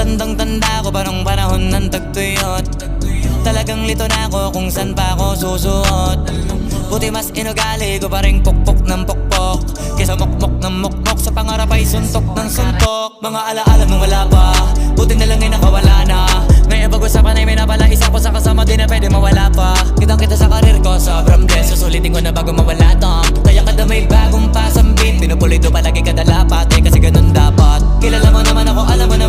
Tandang-tanda ko pa nung panahon ng tagtuyot. Talagang lito na ako kung san pa ako susuot. Buti mas inugali ko pa rin pukpok ng pukpok kesa mukmok ng mukmok, sa pangarap ay suntok ng suntok. Mga alaala nung wala pa, buti na lang ay nakawala na. Ngayon pag-usapan ay may napala, isa ko sa kasama di na pwede mawala pa. Kitang kita sa karir ko, sobrang blessed. Susulitin ko na bago mawala to. Kaya kada may bagong pasambit, pinupulido palagi kada lapat, kasi ganun dapat. Kilala mo naman ako, alam mo na